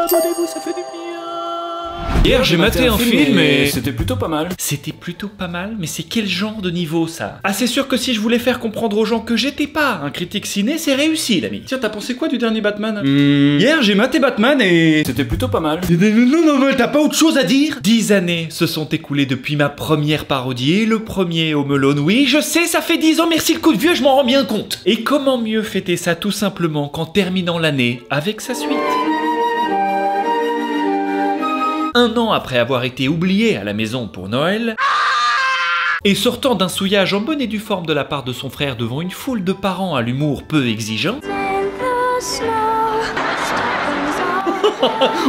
abonnez-vous, ça fait du bien. Hier j'ai maté un film et c'était plutôt pas mal. C'était plutôt pas mal, mais c'est quel genre de niveau ça? Ah, c'est sûr que si je voulais faire comprendre aux gens que j'étais pas un critique ciné, c'est réussi l'ami. Tiens, t'as pensé quoi du dernier Batman? Hier j'ai maté Batman et... C'était plutôt pas mal. Non, t'as pas autre chose à dire? 10 années se sont écoulées depuis ma première parodie et le premier Home Alone. Oui, je sais, ça fait 10 ans, merci le coup de vieux, je m'en rends bien compte. Et comment mieux fêter ça tout simplement qu'en terminant l'année avec sa suite? Un an après avoir été oublié à la maison pour Noël, et sortant d'un souillage en bonne et due forme de la part de son frère devant une foule de parents à l'humour peu exigeant.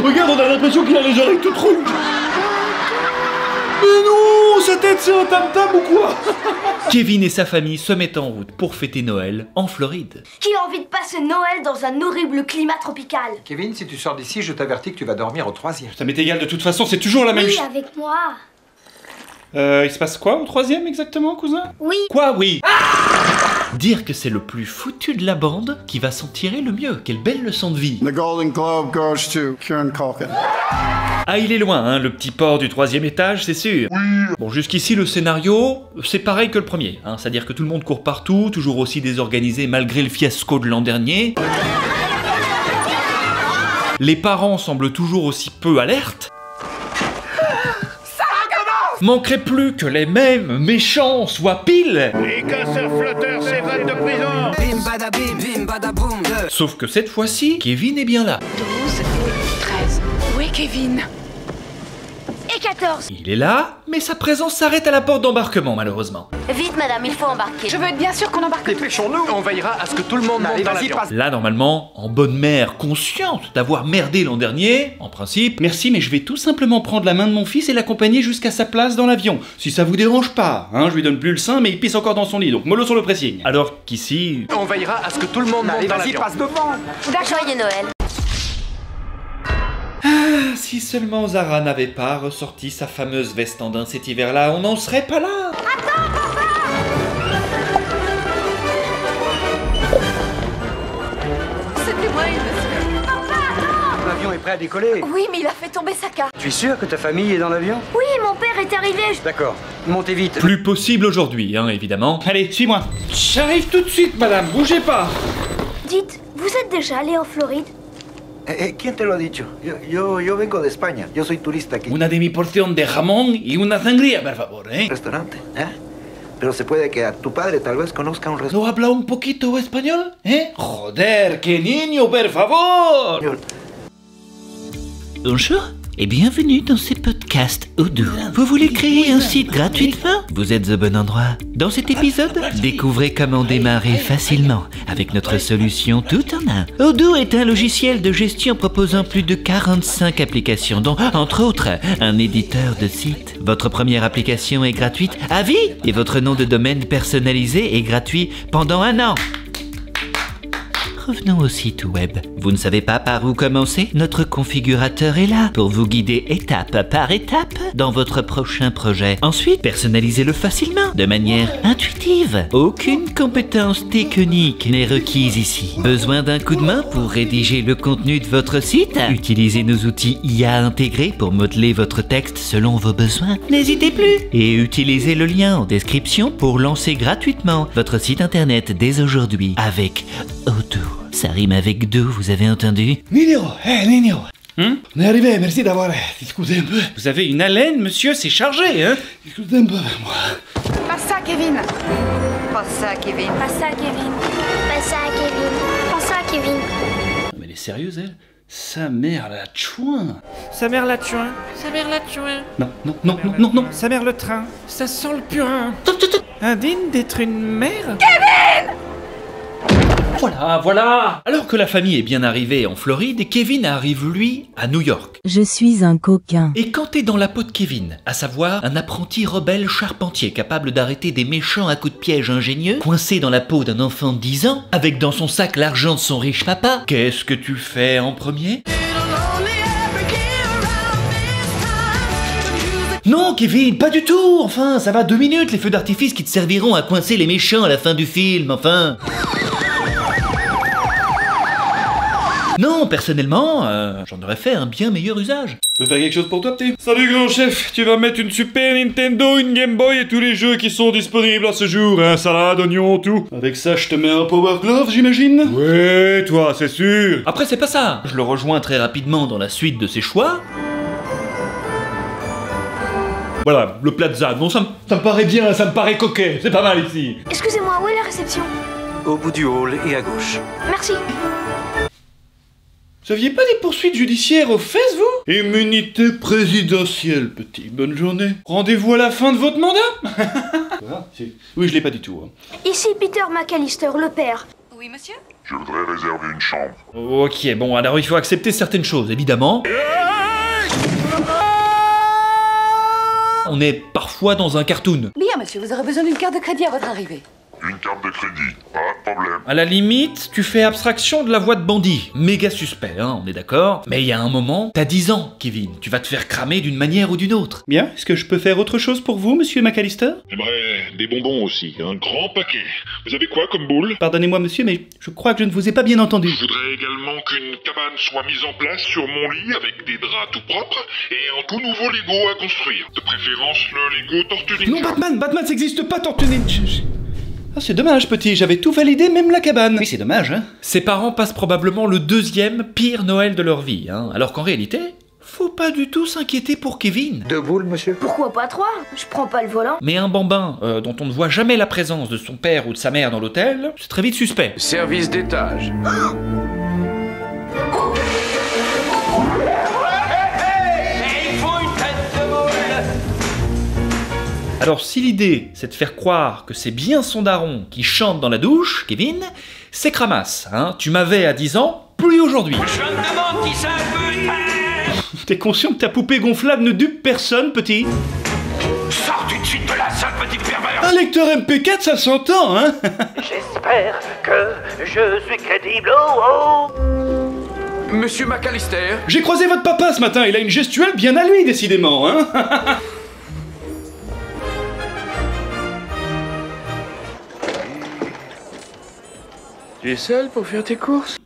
Regarde, on a l'impression qu'il a les oreilles toutes rouges. Mais non, sa tête c'est un tam-tam ou quoi? Kevin et sa famille se mettent en route pour fêter Noël en Floride. Qui a envie de passer Noël dans un horrible climat tropical? Kevin, si tu sors d'ici, je t'avertis que tu vas dormir au 3e. Ça m'est égal, de toute façon, c'est toujours la même Oui, chose. avec moi. Il se passe quoi au 3e exactement, cousin? Oui. Quoi, oui? Dire que c'est le plus foutu de la bande qui va s'en tirer le mieux. Quelle belle leçon de vie. The Golden Globe goes to Kieran Culkin. Ah, il est loin, hein, le petit port du 3e étage, c'est sûr. Bon, jusqu'ici, le scénario, c'est pareil que le premier. Hein, c'est-à-dire que tout le monde court partout, toujours aussi désorganisé malgré le fiasco de l'an dernier. Les parents semblent toujours aussi peu alertes. Manquerait plus que les mêmes méchants soient pile. Les casseurs flotteurs s'évadent de prison. Bim badabim, bim badaboum. Sauf que cette fois-ci, Kevin est bien là. 12, 13. Où est Kevin? Et 14. Il est là, mais sa présence s'arrête à la porte d'embarquement malheureusement. Vite, madame, il faut embarquer. Je veux être bien sûr qu'on embarque. Dépêchons-nous. On veillera à ce que tout le monde monte dans l'avion. Là, normalement, en bonne mère, consciente d'avoir merdé l'an dernier, en principe... Merci, mais je vais tout simplement prendre la main de mon fils et l'accompagner jusqu'à sa place dans l'avion. Si ça vous dérange pas, hein, je lui donne plus le sein, mais il pisse encore dans son lit, donc mollo sur le pressing. Alors qu'ici... On veillera à ce que tout le monde monte dans l'avion. Passe devant. Joyeux Noël. Ah, si seulement Zara n'avait pas ressorti sa fameuse veste en daim cet hiver-là, on n'en serait pas là. C'était moi, monsieur. L'avion est prêt à décoller. Oui, mais il a fait tomber sa carte. Tu es sûr que ta famille est dans l'avion? Oui, mon père est arrivé. D'accord. Montez vite. Plus possible aujourd'hui, hein, évidemment. Allez, suis-moi. J'arrive tout de suite, madame, bougez pas. Dites, vous êtes déjà allé en Floride? ¿Quién te lo ha dicho? Yo vengo de España. Yo soy turista aquí. Una demi-porción de jamón y una sangría, por favor, ¿eh? Restaurante, ¿eh? Pero se puede que a tu padre tal vez conozca un restaurante. ¿No habla un poquito español, eh? Joder, qué niño, por favor. Bonjour et bienvenue dans ce podcast Odoo. Vous voulez créer un site gratuitement? Vous êtes au bon endroit. Dans cet épisode, découvrez comment démarrer facilement avec notre solution tout en un. Odoo est un logiciel de gestion proposant plus de 45 applications, dont, entre autres, un éditeur de site. Votre première application est gratuite à vie et votre nom de domaine personnalisé est gratuit pendant 1 an. Revenons au site web. Vous ne savez pas par où commencer? Notre configurateur est là pour vous guider étape par étape dans votre prochain projet. Ensuite, personnalisez-le facilement, de manière intuitive. Aucune compétence technique n'est requise ici. Besoin d'un coup de main pour rédiger le contenu de votre site? Utilisez nos outils IA intégrés pour modeler votre texte selon vos besoins. N'hésitez plus! Et utilisez le lien en description pour lancer gratuitement votre site internet dès aujourd'hui avec Odoo. Ça rime avec deux, vous avez entendu? Niño, Niño. On est arrivé, merci d'avoir discuté un peu. Vous avez une haleine, monsieur, c'est chargé, hein? Discutez un peu avec moi. Pas ça, Kevin. Pas ça, Kevin. Pas ça, Kevin. Pas ça, Kevin. Pas ça, Kevin. Mais elle est sérieuse, elle? Sa mère la chouin. Sa mère la chouin. Sa mère la chouin. Non. Sa mère le train. Ça sent le purin. Indigne d'être une mère. Voilà. Alors que la famille est bien arrivée en Floride, Kevin arrive, lui, à New York. Je suis un coquin. Et quand t'es dans la peau de Kevin, à savoir un apprenti rebelle charpentier capable d'arrêter des méchants à coups de piège ingénieux, coincé dans la peau d'un enfant de 10 ans, avec dans son sac l'argent de son riche papa, qu'est-ce que tu fais en premier? Non, Kevin, pas du tout. Enfin, ça va 2 minutes, les feux d'artifice qui te serviront à coincer les méchants à la fin du film, enfin. Non, personnellement, j'en aurais fait un bien meilleur usage. Je peux faire quelque chose pour toi, petit? Salut grand chef, tu vas mettre une Super Nintendo, une Game Boy et tous les jeux qui sont disponibles à ce jour, hein, salade, oignon, tout. Avec ça, je te mets un Power Glove, j'imagine? Ouais, toi, c'est sûr. Après, c'est pas ça. Je le rejoins très rapidement dans la suite de ses choix. Voilà, le Plaza. Non, ça me paraît bien, ça me paraît coquet. C'est pas mal ici. Excusez-moi, où est la réception? Au bout du hall et à gauche. Merci. Vous aviez pas des poursuites judiciaires aux fesses, vous? Immunité présidentielle, petit. Bonne journée. Rendez-vous à la fin de votre mandat? Oui, je l'ai pas du tout. Hein. Ici Peter McAllister, le père. Oui, monsieur? Je voudrais réserver une chambre. Ok, bon, alors il faut accepter certaines choses, évidemment. On est parfois dans un cartoon. Bien, monsieur, vous aurez besoin d'une carte de crédit à votre arrivée. Une carte de crédit, pas de problème. À la limite, tu fais abstraction de la voix de bandit. Méga suspect, hein, on est d'accord. Mais il y a un moment, t'as 10 ans, Kevin. Tu vas te faire cramer d'une manière ou d'une autre. Bien, est-ce que je peux faire autre chose pour vous, monsieur McAllister? J'aimerais des bonbons aussi, un grand paquet. Vous avez quoi comme boule? Pardonnez-moi, monsieur, mais je crois que je ne vous ai pas bien entendu. Je voudrais également qu'une cabane soit mise en place sur mon lit avec des draps tout propres et un tout nouveau Lego à construire. De préférence le Lego Tortue Ninja. Non, Batman, ça n'existe pas, Tortue Ninja. Ah, c'est dommage, petit, j'avais tout validé, même la cabane. Oui, c'est dommage, hein. Ses parents passent probablement le 2e pire Noël de leur vie, hein. Alors qu'en réalité, faut pas du tout s'inquiéter pour Kevin. 2 boules, monsieur? Pourquoi pas 3? Je prends pas le volant. Mais un bambin dont on ne voit jamais la présence de son père ou de sa mère dans l'hôtel, c'est très vite suspect. Service d'étage. Alors si l'idée c'est de faire croire que c'est bien son daron qui chante dans la douche, Kevin, c'est cramasse, hein. Tu m'avais à 10 ans, plus aujourd'hui. Je me demande qui ça peut faire. T'es conscient que ta poupée gonflable ne dupe personne, petit? Sors tout de suite de la salle, petit pervers. Un lecteur MP4, ça s'entend, hein. J'espère que je suis crédible, oh oh. Monsieur McAllister? J'ai croisé votre papa ce matin, il a une gestuelle bien à lui, décidément, hein. Tu es seul pour faire tes courses?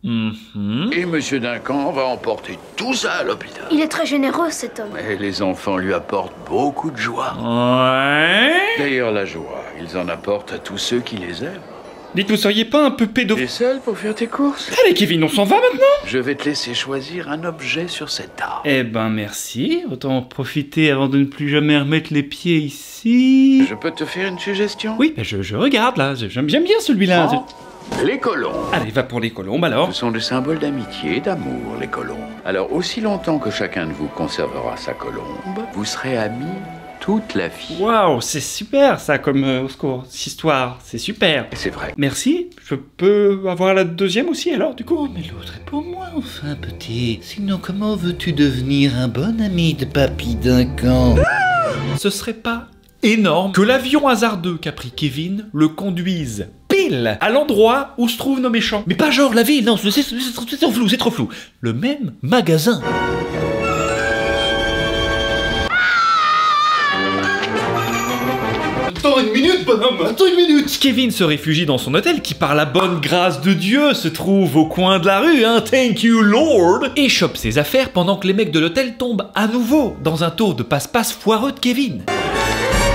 Et Monsieur Duncan va emporter tout ça à l'hôpital. Il est très généreux, cet homme. Et les enfants lui apportent beaucoup de joie. Ouais. D'ailleurs, la joie, ils en apportent à tous ceux qui les aiment. Dites, vous seriez pas un peu pédo... Tu es seul pour faire tes courses? Allez, Kevin, on s'en va maintenant? Je vais te laisser choisir un objet sur cette table. Eh ben, merci. Autant en profiter avant de ne plus jamais remettre les pieds ici. Je peux te faire une suggestion? Oui, ben je regarde, là. J'aime bien celui-là. Les colombes. Allez, va pour les colombes, alors. Ce sont des symboles d'amitié et d'amour, les colombes. Alors, aussi longtemps que chacun de vous conservera sa colombe, vous serez amis toute la vie. Waouh, c'est super, ça, comme au secours. Cette histoire, c'est super. C'est vrai. Merci. Je peux avoir la deuxième aussi, alors, du coup? Oh, mais l'autre est pour moi, enfin, petit. Sinon, comment veux-tu devenir un bon ami de Papy Duncan? Ce serait pas énorme que l'avion hasardeux qu'a pris Kevin le conduise pile à l'endroit où se trouvent nos méchants. Mais pas genre la ville, non, c'est trop flou, c'est trop flou. Le même magasin. Attends une minute, bonhomme, attends une minute. Kevin se réfugie dans son hôtel qui, par la bonne grâce de Dieu, se trouve au coin de la rue, hein, thank you Lord, et chope ses affaires pendant que les mecs de l'hôtel tombent à nouveau dans un tour de passe-passe foireux de Kevin.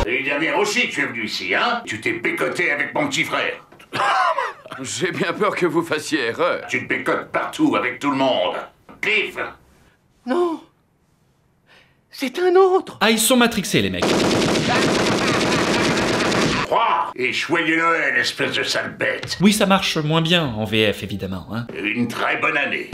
Et dernière aussi que tu es venu ici, hein? Tu t'es bécoté avec mon petit frère. J'ai bien peur que vous fassiez erreur. Tu te bécotes partout avec tout le monde. Cliff! Non. C'est un autre. Ah, ils sont matrixés, les mecs. Croix! Et joyeux Noël, espèce de sale bête! Oui, ça marche moins bien en VF, évidemment, hein. Une très bonne année.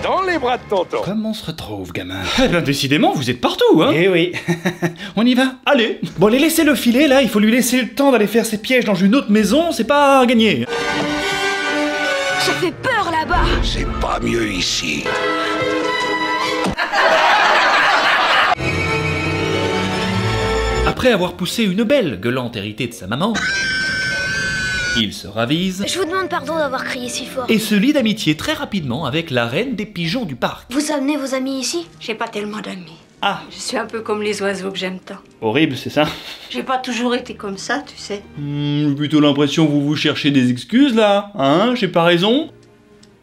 Dans les bras de tonton. Comment on se retrouve, gamin? Eh ben, décidément, vous êtes partout, hein? Eh oui. On y va? Allez. Bon, allez, laissez-le filer, là. Il faut lui laisser le temps d'aller faire ses pièges dans une autre maison. C'est pas gagné. Ça fait peur, là-bas. C'est pas mieux ici. Après avoir poussé une belle gueulante héritée de sa maman, il se ravise Je vous demande pardon d'avoir crié si fort. et se lie d'amitié très rapidement avec la reine des pigeons du parc. Vous amenez vos amis ici? J'ai pas tellement d'amis. Ah. Je suis un peu comme les oiseaux que j'aime tant. Horrible, c'est ça? J'ai pas toujours été comme ça, tu sais. J'ai plutôt l'impression que vous cherchez des excuses, là. Hein? J'ai pas raison?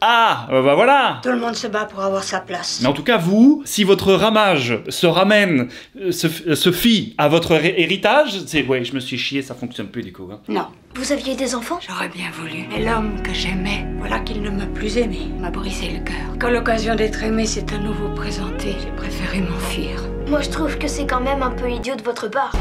Ah, bah voilà. Tout le monde se bat pour avoir sa place. Mais en tout cas, vous, si votre ramage se ramène, se fie à votre héritage, c'est... Ouais, je me suis chié, ça fonctionne plus, du coup. Hein. Non. Vous aviez des enfants? J'aurais bien voulu. Mais l'homme que j'aimais, voilà qu'il ne m'a plus aimé, m'a brisé le cœur. Quand l'occasion d'être aimé s'est à nouveau présentée, j'ai préféré m'enfuir. Moi, je trouve que c'est quand même un peu idiot de votre part.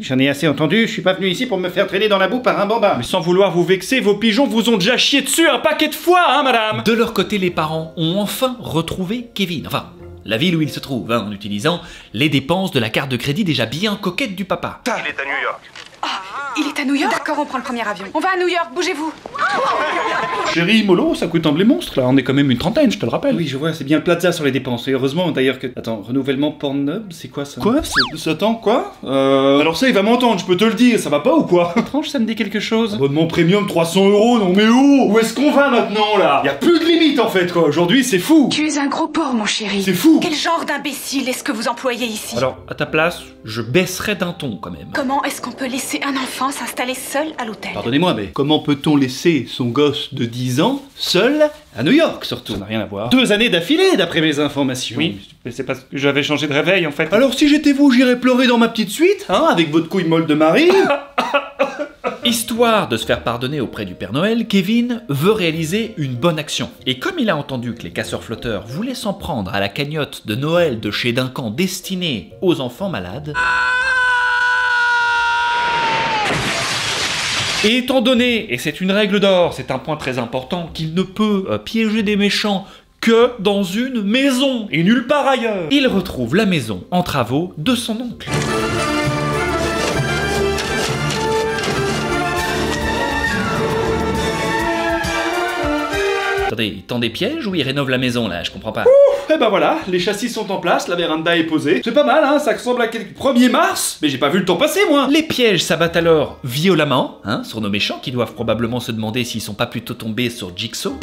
J'en ai assez entendu, je suis pas venu ici pour me faire traîner dans la boue par un bambin. Mais sans vouloir vous vexer, vos pigeons vous ont déjà chié dessus un paquet de fois, hein, madame? De leur côté, les parents ont enfin retrouvé Kevin. Enfin, la ville où il se trouve, hein, en utilisant les dépenses de la carte de crédit déjà bien coquette du papa. Il est à New York. Il est à New York? D'accord, on prend le premier avion. On va à New York, bougez-vous. Chérie, mollo, ça coûte un blé monstre, là. On est quand même une trentaine, je te le rappelle. Oui, je vois, c'est bien le plaza sur les dépenses. Et heureusement, d'ailleurs, que... Attends, renouvellement Pornhub, c'est quoi, ça? Quoi? Attends, quoi? Alors ça, il va m'entendre, je peux te le dire, ça va pas ou quoi? Étrange, ça me dit quelque chose. Abonnement premium 300 €, non mais où est-ce qu'on va maintenant, là? Y a plus de limite, en fait, quoi. Aujourd'hui, c'est fou. Tu es un gros porc, mon chéri. C'est fou. Quel genre d'imbécile est-ce que vous employez ici? Alors, à ta place, je baisserais d'un ton, quand même. Comment est-ce qu'on peut laisser un enfant s'installer seul à l'hôtel? Pardonnez-moi, mais comment peut-on laisser son gosse de 10 ans seul à New York, surtout? Ça n'a rien à voir. 2 années d'affilée, d'après mes informations. Oui, mais c'est parce que j'avais changé de réveil, en fait. Alors si j'étais vous, j'irais pleurer dans ma petite suite, hein, avec votre couille molle de mari. Histoire de se faire pardonner auprès du Père Noël, Kevin veut réaliser une bonne action. Et comme il a entendu que les casseurs-flotteurs voulaient s'en prendre à la cagnotte de Noël de chez Duncan destinée aux enfants malades... Et étant donné, et c'est une règle d'or, c'est un point très important, qu'il ne peut piéger des méchants que dans une maison, et nulle part ailleurs, il retrouve la maison en travaux de son oncle. Attendez, il tend des pièges ou il rénove la maison là? Je comprends pas. Et ben voilà, les châssis sont en place, la véranda est posée. C'est pas mal, hein, ça ressemble à quel 1er mars. Mais j'ai pas vu le temps passer, moi. Les pièges s'abattent alors violemment, hein, sur nos méchants qui doivent probablement se demander s'ils sont pas plutôt tombés sur Jigsaw.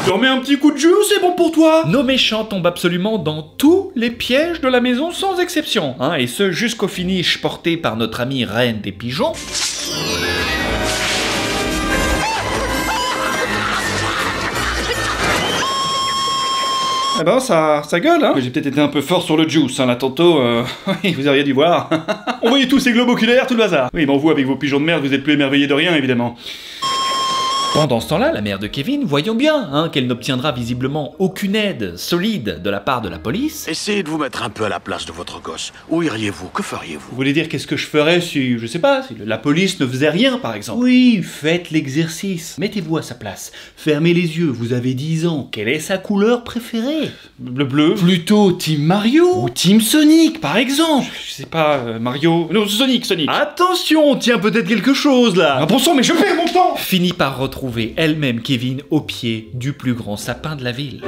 Tu remets un petit coup de jus, c'est bon pour toi? Nos méchants tombent absolument dans tous les pièges de la maison sans exception, hein, et ce jusqu'au finish porté par notre amie reine des pigeons. Eh ben ça gueule, hein. J'ai peut-être été un peu fort sur le juice, hein, là tantôt, oui, vous auriez dû voir. On voyait tous ces globes oculaires, tout le bazar. Oui, bon vous, avec vos pigeons de merde, vous êtes plus émerveillés de rien, évidemment. Pendant ce temps-là, la mère de Kevin, voyons bien hein, qu'elle n'obtiendra visiblement aucune aide solide de la part de la police. Essayez de vous mettre un peu à la place de votre gosse. Où iriez-vous? Que feriez-vous? Vous voulez dire qu'est-ce que je ferais si, je sais pas, si la police ne faisait rien, par exemple? Oui, faites l'exercice. Mettez-vous à sa place. Fermez les yeux, vous avez 10 ans. Quelle est sa couleur préférée? Le bleu. Plutôt Team Mario ou Team Sonic, par exemple? Je sais pas, Mario... Non, Sonic. Attention, tiens peut-être quelque chose, là. Ah bon sang, mais je perds mon temps. Finit par retrouver elle-même Kevin au pied du plus grand sapin de la ville.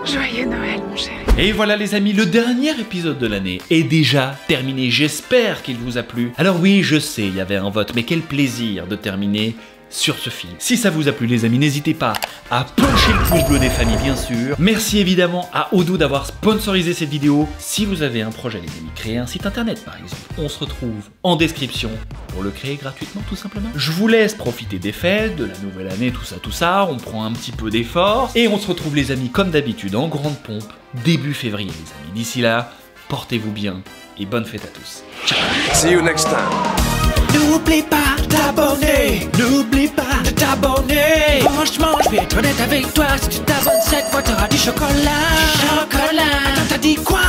Joyeux Noël, mon chéri. Et voilà les amis, le dernier épisode de l'année est déjà terminé. J'espère qu'il vous a plu. Alors oui, je sais, il y avait un vote, mais quel plaisir de terminer sur ce film. Si ça vous a plu les amis, n'hésitez pas à puncher le pouce bleu des familles bien sûr. Merci évidemment à Odoo d'avoir sponsorisé cette vidéo. Si vous avez un projet les amis, créer un site internet par exemple, on se retrouve en description pour le créer gratuitement tout simplement. Je vous laisse profiter des fêtes, de la nouvelle année, tout ça, on prend un petit peu d'effort et on se retrouve les amis comme d'habitude en grande pompe début février les amis. D'ici là, portez-vous bien et bonne fête à tous. Ciao. See you next time. N'oublie pas d'abonner, n'oublie pas de t'abonner. Franchement, je vais être honnête avec toi, si tu t'abonnes cette fois, t'auras du chocolat. Attends, t'as dit quoi?